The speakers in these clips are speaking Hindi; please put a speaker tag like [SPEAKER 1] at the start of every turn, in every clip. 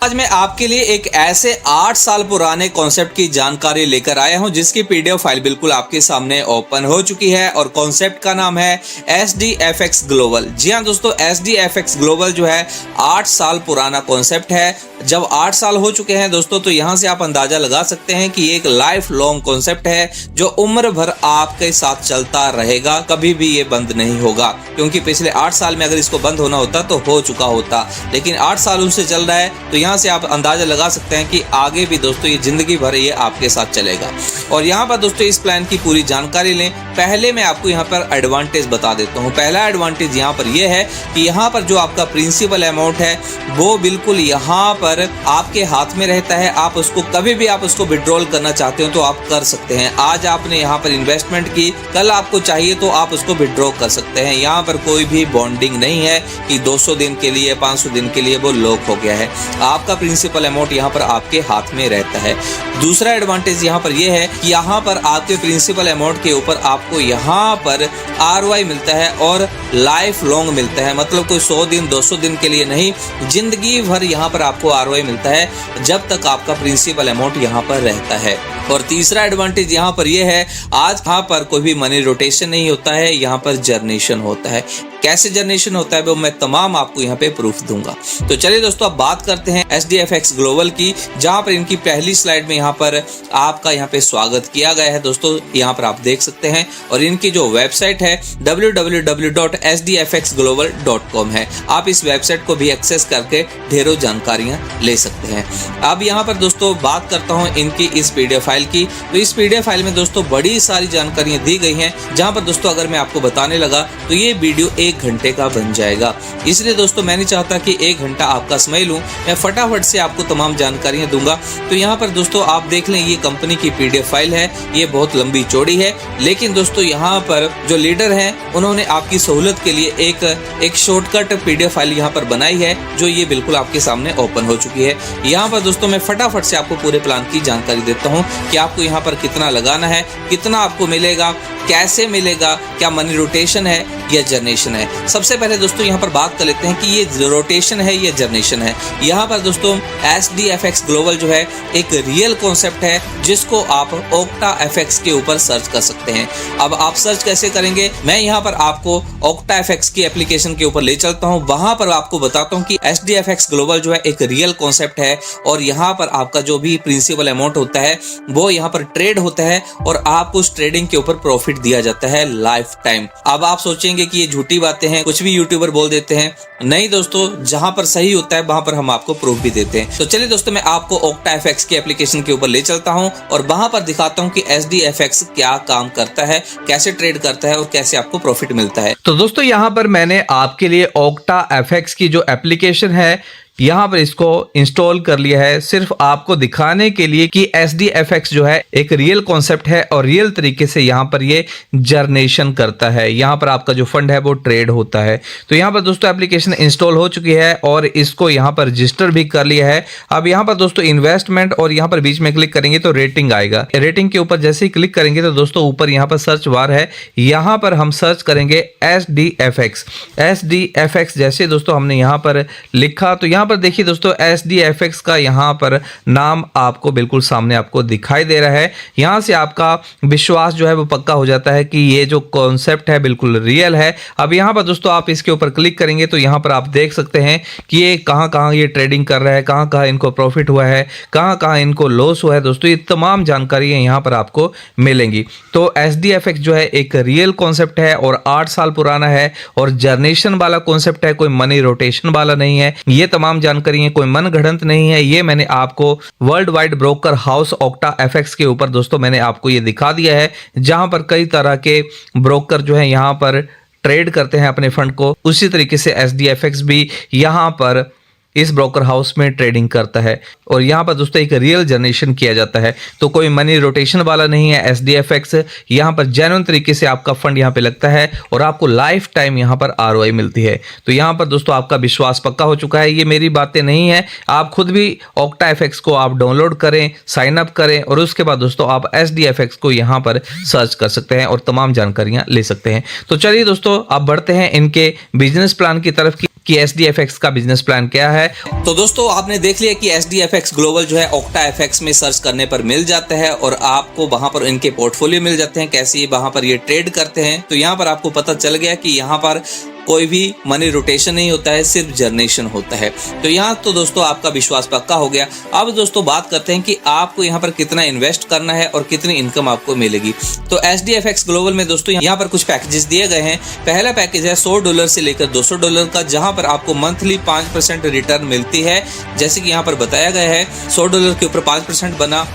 [SPEAKER 1] आज मैं आपके लिए एक ऐसे 8 साल पुराने कॉन्सेप्ट की जानकारी लेकर आया हूं जिसकी पीडीएफ फाइल बिल्कुल आपके सामने ओपन हो चुकी है और कॉन्सेप्ट का नाम है SDFX ग्लोबल। जी हां दोस्तों, SDFX ग्लोबल जो है 8 साल पुराना कॉन्सेप्ट है। जब 8 साल हो चुके हैं दोस्तों, तो यहां से आप अंदाजा लगा सकते हैं कि एक लाइफ लॉन्ग कॉन्सेप्ट है जो उम्र भर आपके साथ चलता रहेगा, कभी भी ये बंद नहीं होगा। क्योंकि पिछले 8 साल में अगर इसको बंद होना होता तो हो चुका होता, लेकिन 8 सालों से चल रहा है, तो यहाँ से आप अंदाजा लगा सकते हैं कि आगे भी दोस्तों ये जिंदगी भर ये आपके साथ चलेगा। और यहाँ पर दोस्तों इस प्लान की पूरी जानकारी लें। पहले मैं आपको यहाँ पर एडवांटेज बता देता हूँ। पहला एडवांटेज यहाँ पर ये है कि यहाँ पर जो आपका प्रिंसिपल अमाउंट है वो बिल्कुल यहाँ पर आपके हाथ में रहता है। आप उसको कभी भी आप उसको विड्रॉल करना चाहते हो तो आप कर सकते हैं। आज आपने यहाँ पर इन्वेस्टमेंट की, कल आपको चाहिए तो आप उसको विड्रॉ कर सकते हैं। यहाँ पर कोई भी बॉन्डिंग नहीं है कि 200 दिन के लिए 500 दिन के लिए वो लॉक हो गया है। आपका प्रिंसिपल अमाउंट यहाँ पर आपके हाथ में रहता है। दूसरा एडवांटेज यहाँ पर यह है कि यहाँ पर आपके प्रिंसिपल अमाउंट के ऊपर आपको यहाँ पर ROI मिलता है और लाइफ लॉन्ग मिलता है। मतलब कोई 100 दिन 200 दिन के लिए नहीं, जिंदगी भर यहाँ पर आपको ROI मिलता है जब तक आपका प्रिंसिपल अमाउंट यहाँ पर रहता है। और तीसरा एडवांटेज यहाँ पर यह है, आज यहाँ पर कोई भी मनी रोटेशन नहीं होता है, यहाँ पर जर्नेशन होता है। कैसे जर्नेशन होता है वो मैं तमाम आपको यहाँ पे प्रूफ दूंगा। तो चलिए दोस्तों, अब बात करते हैं SDFX ग्लोबल की, जहाँ पर इनकी पहली स्लाइड में यहाँ पर आपका यहाँ पे स्वागत किया गया है। दोस्तों यहाँ पर आप देख सकते हैं, और इनकी जो वेबसाइट है www.sdfxglobal.com है। आप इस वेबसाइट को भी एक्सेस करके ढेरों जानकारियां ले सकते हैं। अब यहाँ पर दोस्तों बात करता हूँ इनकी इस PDF फाइल की। तो इस PDF फाइल में दोस्तों बड़ी सारी जानकारियां दी गई हैं, जहाँ पर दोस्तों अगर मैं आपको बताने लगा तो ये वीडियो 1 घंटे का बन जाएगा। इसलिए दोस्तों मैं नहीं चाहता कि 1 घंटा आपका समय लूं, मैं फटाफट से आपको तमाम जानकारियां दूंगा। तो यहाँ पर दोस्तों आप देख लें, ये कंपनी की PDF फाइल है, ये बहुत लंबी चौड़ी है, लेकिन दोस्तों यहाँ पर जो लीडर हैं उन्होंने आपकी सहूलत के लिए एक शॉर्टकट PDF फाइल यहाँ पर बनाई है, जो ये बिल्कुल आपके सामने ओपन हो चुकी है। यहाँ पर दोस्तों मैं फटाफट से आपको पूरे प्लान की जानकारी देता हूँ कि आपको यहाँ पर कितना लगाना है, कितना आपको मिलेगा, कैसे मिलेगा, क्या मनी रोटेशन है या जर्नेशन है। सबसे पहले दोस्तों यहाँ पर बात कर लेते हैं कि ये रोटेशन है या जर्नेशन है। यहाँ पर दोस्तों SDFX ग्लोबल जो है एक रियल कॉन्सेप्ट है, जिसको आप OctaFX के ऊपर सर्च कर सकते हैं। अब आप सर्च कैसे करेंगे, मैं यहाँ पर आपको OctaFX की एप्लीकेशन के ऊपर ले चलता हूँ। वहां पर आपको बताता हूँ कि SDFX ग्लोबल जो है एक रियल कॉन्सेप्ट है, और यहाँ पर आपका जो भी प्रिंसिपल अमाउंट होता है वो यहाँ पर ट्रेड होता है, और आपको उस ट्रेडिंग के ऊपर प्रॉफिट दिया जाता है लाइफ टाइम। अब आप सोचेंगे कि ये झूठी बातें हैं, कुछ भी यूट्यूबर बोल देते हैं। नहीं दोस्तों, जहां पर सही होता है वहां पर हम आपको प्रूफ भी देते हैं। तो चलिए दोस्तों, मैं आपको OctaFX की एप्लीकेशन के ऊपर ले चलता हूं और वहां पर दिखाता हूं कि SDFX क्या काम करता है, कैसे ट्रेड करता है और कैसे आपको प्रॉफिट मिलता है।
[SPEAKER 2] तो दोस्तों यहाँ पर मैंने आपके लिए OctaFX की जो एप्लीकेशन है यहाँ पर इसको इंस्टॉल कर लिया है, सिर्फ आपको दिखाने के लिए कि SDFX जो है एक रियल कॉन्सेप्ट है और रियल तरीके से यहाँ पर ये जर्नेशन करता है। यहाँ पर आपका जो फंड है वो ट्रेड होता है। तो यहाँ पर दोस्तों एप्लीकेशन इंस्टॉल हो चुकी है और इसको यहाँ पर रजिस्टर भी कर लिया है। अब यहाँ पर दोस्तों इन्वेस्टमेंट, और यहाँ पर बीच में क्लिक करेंगे तो रेटिंग आएगा। रेटिंग के ऊपर जैसे ही क्लिक करेंगे तो दोस्तों ऊपर यहाँ पर सर्च बार है, यहाँ पर हम सर्च करेंगे SDFX। जैसे दोस्तों हमने यहाँ पर लिखा तो यहाँ पर देखिए दोस्तों SDFX का यहाँ पर नाम आपको बिल्कुल सामने आपको दिखाई दे रहा है। यहाँ से आपका विश्वास जो है वो पक्का हो जाता है कि ये जो कॉन्सेप्ट है बिल्कुल रियल है। अब यहाँ पर दोस्तों आप इसके ऊपर क्लिक करेंगे तो यहाँ पर आप देख सकते हैं कि ये कहाँ ये ट्रेडिंग कर रहा है, कहाँ इनको प्रॉफिट हुआ है, कहाँ इनको लॉस हुआ है। दोस्तों ये तमाम जानकारी यहाँ पर आपको मिलेंगी। तो SDFX जो है एक रियल कॉन्सेप्ट है और 8 साल पुराना है और जर्नेशन वाला कॉन्सेप्ट है, कोई मनी रोटेशन वाला नहीं है। ये तमाम जानकारी है, कोई मन गढ़ंत नहीं है। ये मैंने आपको world wide broker house OctaFX के ऊपर दोस्तों मैंने आपको ये दिखा दिया है, जहां पर कई तरह के ब्रोकर जो है यहाँ पर ट्रेड करते हैं अपने फंड को। उसी तरीके से SDFX भी यहाँ पर इस ब्रोकर हाउस में ट्रेडिंग करता है और यहाँ पर दोस्तों एक रियल जनरेशन किया जाता है। तो कोई मनी रोटेशन वाला नहीं है SDFX। यहाँ पर जेन्युइन तरीके से आपका फंड यहाँ पे लगता है और आपको लाइफ टाइम यहाँ पर ROI मिलती है। तो यहाँ पर दोस्तों आपका विश्वास पक्का हो चुका है। ये मेरी बातें नहीं है, आप खुद भी OctaFX को आप डाउनलोड करें, साइन अप करें और उसके बाद दोस्तों आप SDFX को यहाँ पर सर्च कर सकते हैं और तमाम जानकारियां ले सकते हैं। तो चलिए दोस्तों अब बढ़ते हैं इनके बिजनेस प्लान की तरफ कि SDFX का बिजनेस प्लान क्या है। है।
[SPEAKER 1] तो दोस्तों आपने देख लिया कि SDFX ग्लोबल जो है OctaFX में सर्च करने पर मिल जाता है और आपको वहां पर इनके पोर्टफोलियो मिल जाते हैं, कैसे वहां पर ये ट्रेड करते हैं। तो यहाँ पर आपको पता चल गया कि यहाँ पर कोई भी मनी रोटेशन नहीं होता है, सिर्फ जनरेशन होता है। तो यहाँ तो दोस्तों आपका विश्वास पक्का हो गया। अब दोस्तों बात करते हैं कि आपको यहाँ पर कितना इन्वेस्ट करना है और कितनी इनकम आपको मिलेगी। तो SDFX ग्लोबल में दोस्तों यहाँ पर कुछ पैकेजेस दिए गए हैं। पहला पैकेज है $100 से लेकर $200 का, जहां पर आपको मंथली 5% रिटर्न मिलती है। जैसे कि यहाँ पर बताया गया है $100 के ऊपर 5% बना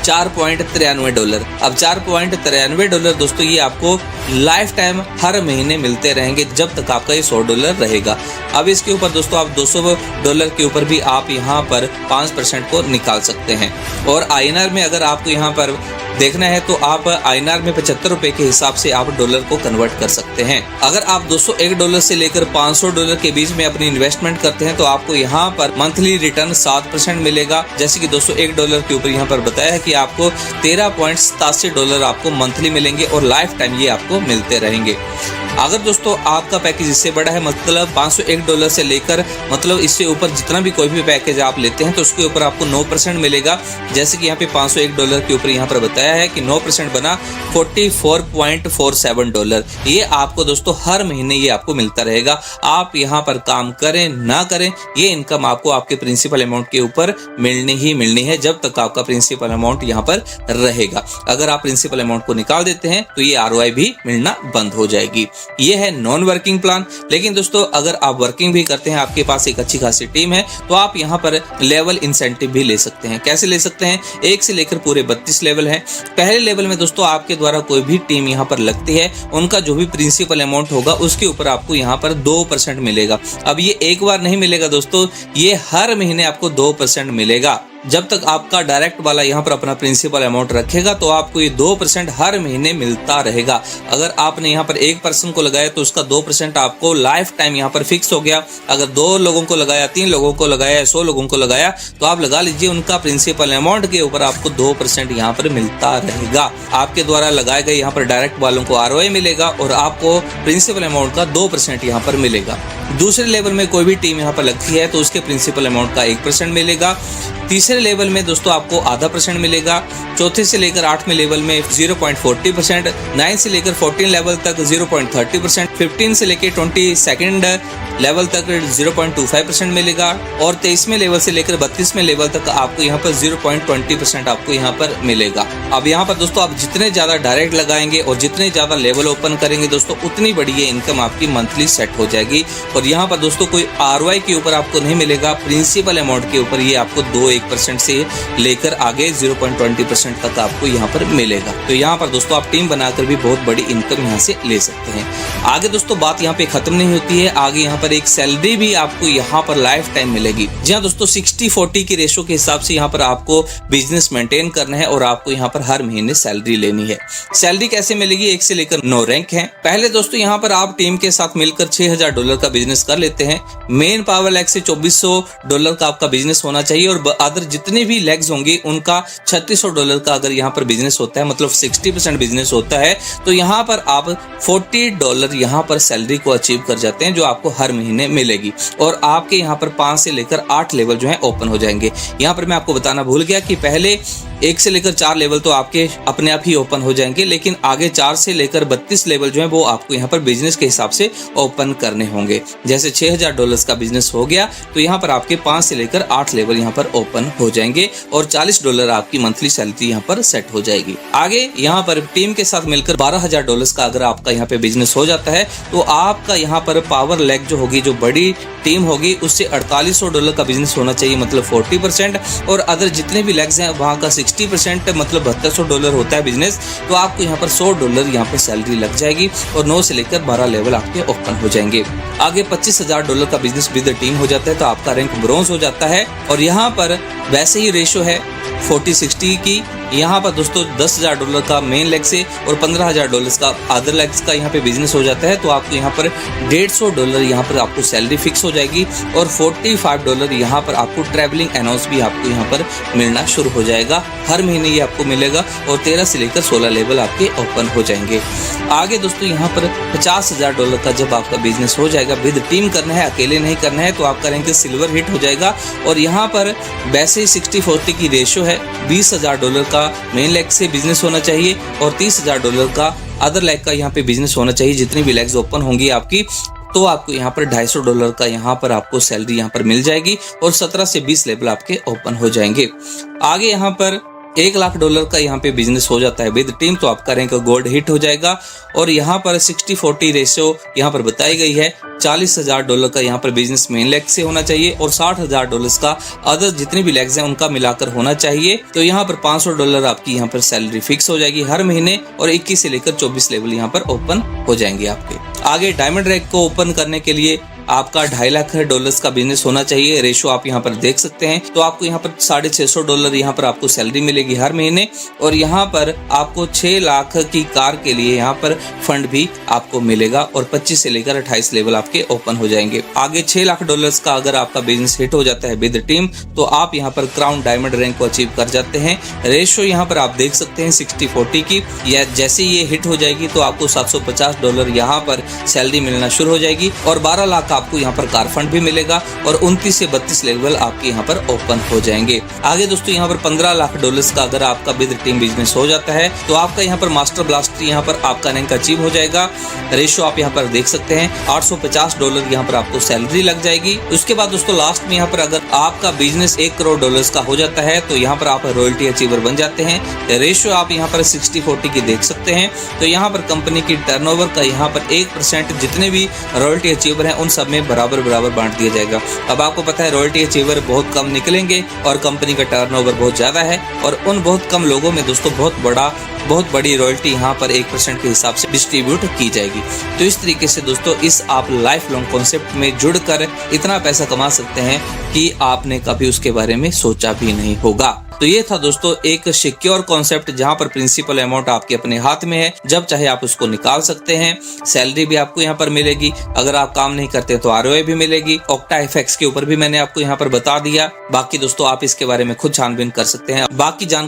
[SPEAKER 1] $4.93। अब $4.93 दोस्तों ये आपको लाइफ टाइम हर महीने मिलते रहेंगे जब तक आपका ये $100 रहेगा। अब इसके ऊपर दोस्तों आप $200 के ऊपर भी आप यहाँ पर 5% को निकाल सकते हैं। और INR में अगर आपको यहाँ पर देखना है तो आप INR में 75 रुपए के हिसाब से आप डॉलर को कन्वर्ट कर सकते हैं। अगर आप $201 से लेकर $500 के बीच में अपनी इन्वेस्टमेंट करते हैं तो आपको यहाँ पर मंथली रिटर्न 7% मिलेगा। जैसे कि $201 के ऊपर यहाँ पर बताया है कि आपको $13.87 आपको मंथली मिलेंगे और लाइफ टाइम ये आपको मिलते रहेंगे। अगर दोस्तों आपका पैकेज इससे बड़ा है, मतलब $501 से लेकर मतलब इससे ऊपर जितना भी कोई भी पैकेज आप लेते हैं तो उसके ऊपर आपको 9% मिलेगा। जैसे कि यहाँ पे $501 के ऊपर यहाँ पर बताया है कि 9% बना $44.47। ये आपको दोस्तों हर महीने ये आपको मिलता रहेगा। आप यहाँ पर काम करें ना करें, ये इनकम आपको आपके प्रिंसिपल अमाउंट के ऊपर मिलनी ही मिलनी है जब तक आपका प्रिंसिपल अमाउंट यहाँ पर रहेगा। अगर आप प्रिंसिपल अमाउंट को निकाल देते हैं तो ये ROI भी मिलना बंद हो जाएगी। ये है नॉन वर्किंग प्लान। लेकिन दोस्तों अगर आप वर्किंग भी करते हैं, आपके पास एक अच्छी खासी टीम है, तो आप यहाँ पर लेवल इंसेंटिव भी ले सकते हैं। कैसे ले सकते हैं? 1 से लेकर पूरे 32 लेवल हैं। पहले लेवल में दोस्तों आपके द्वारा कोई भी टीम यहाँ पर लगती है, उनका जो भी प्रिंसिपल अमाउंट होगा उसके ऊपर आपको यहाँ पर 2% मिलेगा। अब ये एक बार नहीं मिलेगा दोस्तों, ये हर महीने आपको 2% मिलेगा। जब तक आपका डायरेक्ट वाला यहाँ पर अपना प्रिंसिपल अमाउंट रखेगा तो आपको ये 2% हर महीने मिलता रहेगा। अगर आपने यहाँ पर 1 पर्सन को लगाया तो उसका 2% आपको लाइफ टाइम यहाँ पर फिक्स हो गया। अगर 2 लोगों को लगाया, 3 लोगों को लगाया, 100 लोगों को लगाया तो आप लगा लीजिए उनका प्रिंसिपल अमाउंट के ऊपर आपको 2% यहाँ पर मिलता रहेगा। आपके द्वारा लगाए गए यहाँ पर डायरेक्ट वालों को ROI मिलेगा और आपको प्रिंसिपल अमाउंट का 2% यहाँ पर मिलेगा। दूसरे लेवल में कोई भी टीम यहाँ पर लगती है तो उसके प्रिंसिपल अमाउंट का 1% मिलेगा। तीसरे लेवल में दोस्तों आपको ½ % मिलेगा। चौथे से लेकर 8वें लेवल में 0.40%, 9 से लेकर 14 लेवल तक 0.30%, 15 से लेकर 22nd लेवल तक 0.25% मिलेगा और 23वें लेवल से लेकर 32वें लेवल तक आपको यहाँ पर 0.20% आपको यहाँ पर मिलेगा। अब यहाँ पर दोस्तों आप जितने ज्यादा डायरेक्ट लगाएंगे और जितने ज्यादा लेवल ओपन करेंगे दोस्तों उतनी बड़ी ये इनकम आपकी मंथली सेट हो जाएगी। और यहाँ पर दोस्तों कोई ROI के ऊपर आपको नहीं मिलेगा, प्रिंसिपल अमाउंट के ऊपर ये आपको 2-1% से लेकर आगे 0.20% तक आपको यहाँ पर मिलेगा। तो यहाँ पर दोस्तों आप टीम बनाकर भी बहुत बड़ी इनकम यहाँ से ले सकते हैं। आगे दोस्तों बात यहाँ पे खत्म नहीं होती है, आगे यहाँ पर एक सैलरी भी आपको यहाँ पर लाइफ टाइम मिलेगी। जी हाँ दोस्तों 60-40 की रेशो के हिसाब से यहाँ पर आपको बिजनेस मेंटेन करना है और आपको यहाँ पर हर महीने सैलरी लेनी है। सैलरी कैसे मिलेगी? 1 से लेकर 9 रैंक है। पहले दोस्तों यहाँ पर आप टीम के साथ मिलकर $6000 का बिजनेस कर लेते हैं। मेन पावर लेग से $2400 का आपका बिजनेस होना चाहिए और अदर जितने भी लेग्स होंगे उनका $3600 का अगर यहाँ पर बिजनेस होता है, मतलब 60% बिजनेस होता है, तो यहाँ पर आप $40 यहाँ पर सैलरी को अचीव कर जाते हैं जो आपको हर महीने मिलेगी। और आपके यहाँ पर 5 से लेकर 8 लेवल जो है ओपन हो जाएंगे। यहाँ पर मैं आपको बताना भूल गया कि पहले 1 से लेकर 4 लेवल तो आपके अपने आप ही ओपन हो जाएंगे, लेकिन आगे 4 से लेकर 32 लेवल जो है वो आपको यहाँ पर बिजनेस के हिसाब से ओपन करने होंगे। जैसे $6000 का बिजनेस हो गया तो यहाँ पर आपके 5 से लेकर 8 लेवल यहाँ पर ओपन हो जाएंगे और $40 आपकी मंथली सैलरी यहाँ पर सेट हो जाएगी। आगे यहाँ पर टीम के साथ मिलकर $12000 का अगर आपका यहाँ पे बिजनेस हो जाता है तो आपका यहाँ पर पावर लेग जो होगी, जो बड़ी टीम होगी, उससे $4800 का बिजनेस होना चाहिए, मतलब 40%। और अदर जितने भी लेग्स हैं वहाँ का 60% मतलब $7200 होता है बिजनेस, तो आपको यहाँ पर $100 यहाँ पर सैलरी लग जाएगी और 9 से लेकर 12 लेवल आपके ओपन हो जाएंगे। आगे $25000 का बिजनेस विद टीम हो जाता है तो आपका रैंक ब्रोंज हो जाता है। और यहाँ पर वैसे ही रेशो है 40-60 की, यहाँ पर दोस्तों $10,000 का मेन लेग से और $15,000 का अदर लेग्स का यहाँ पे बिजनेस हो जाता है, तो आपको यहाँ पर $150 यहाँ पर आपको सैलरी फिक्स हो जाएगी और $45 यहाँ पर आपको ट्रैवलिंग अलाउंस भी आपको यहाँ पर मिलना शुरू हो जाएगा। हर महीने ये आपको मिलेगा और 13 से लेकर 16 लेवल आपके ओपन हो जाएंगे। आगे दोस्तों यहाँ पर $50,000 का जब आपका बिजनेस हो जाएगा, विद टीम करना है, अकेले नहीं करना है, तो आपका रैंक सिल्वर हिट हो जाएगा। और यहाँ पर वैसे ही 60-40 की रेशियो है। $20,000 का मेन लेग से बिजनेस होना चाहिए और $30,000 का अदर लेग का यहाँ पे बिजनेस होना चाहिए। जितनी भी लेग्स ओपन होंगी आपकी, तो आपको यहाँ पर $250 का यहाँ पर आपको सैलरी यहाँ पर मिल जाएगी और 17 से 20 लेवल आपके ओपन हो जाएंगे। आगे यहाँ पर $1,00,000 का यहाँ पे बिजनेस हो जाता है विद टीम, तो आपका रैंक गोल्ड हिट हो जाएगा। और यहाँ पर 60-40 रेशियो यहाँ पर बताई गई है। $40,000 का यहाँ पर बिजनेस मेन लेग से होना चाहिए और $60,000 का अदर जितने भी लेग्स हैं उनका मिलाकर होना चाहिए। तो यहाँ पर $500 आपकी यहाँ पर सैलरी फिक्स हो जाएगी हर महीने और 21 से लेकर 24 लेवल यहाँ पर ओपन हो जाएंगे आपके। आगे डायमंड रैंक को ओपन करने के लिए आपका $2.5 लाख का बिजनेस होना चाहिए। रेशो आप यहाँ पर देख सकते हैं। तो आपको यहाँ पर $650 यहाँ पर आपको सैलरी मिलेगी हर महीने और यहाँ पर आपको 6 लाख की कार के लिए यहाँ पर फंड भी आपको मिलेगा और 25 से लेकर 28 लेवल आपके ओपन हो जाएंगे। आगे $6 लाख का अगर आपका बिजनेस हिट हो जाता है विद टीम, तो आप यहाँ पर क्राउन डायमंड रैंक को अचीव कर जाते हैं। रेशो यहाँ पर आप देख सकते हैं 60-40 की। या जैसे ये हिट हो जाएगी तो आपको $750 यहाँ पर सैलरी मिलना शुरू हो जाएगी और 12 लाख आपको यहाँ पर कार फंड भी मिलेगा और 29 से 32 लेवल आपके यहाँ पर ओपन हो जाएंगे। आगे दोस्तों यहाँ पर $15 लाख का अगर आपका विद टीम बिजनेस हो जाता है, तो आपका यहाँ पर मास्टर ब्लास्टर यहाँ पर आपका रैंक अचीव हो जाएगा। रेशो आप यहाँ पर देख सकते हैं $850 यहाँ पर आपको सैलरी लग जाएगी। उसके बाद दोस्तों लास्ट में यहाँ पर अगर आपका बिजनेस $1 करोड़ का हो जाता है, तो यहाँ पर आप रॉयल्टी अचीवर बन जाते हैं। रेशो आप यहाँ पर 60-40 की देख सकते हैं। तो यहाँ पर कंपनी की टर्नओवर का यहाँ पर 1% जितने भी रॉयल्टी अचीवर हैं उन सब में बराबर बांट दिया जाएगा। अब आपको पता है रॉयल्टी अचीवर बहुत कम निकलेंगे और कंपनी का टर्नओवर बहुत ज्यादा है और उन बहुत कम लोगों में दोस्तों बहुत बड़ी रॉयल्टी यहाँ पर 1% के हिसाब से डिस्ट्रीब्यूट की जाएगी। तो इस तरीके से दोस्तों इस आप लाइफ लॉन्ग कॉन्सेप्ट में जुड़कर इतना पैसा कमा सकते हैं कि आपने कभी उसके बारे में सोचा भी नहीं होगा। तो ये था दोस्तों एक सिक्योर कॉन्सेप्ट जहां पर प्रिंसिपल अमाउंट आपके अपने हाथ में है, जब चाहे आप उसको निकाल सकते हैं। सैलरी भी आपको यहाँ पर मिलेगी, अगर आप काम नहीं करते तो ROI भी मिलेगी। OctaFX के ऊपर भी मैंने आपको यहाँ पर बता दिया। बाकी दोस्तों आप इसके बारे में खुद छानबीन कर सकते हैं। बाकी जानकारी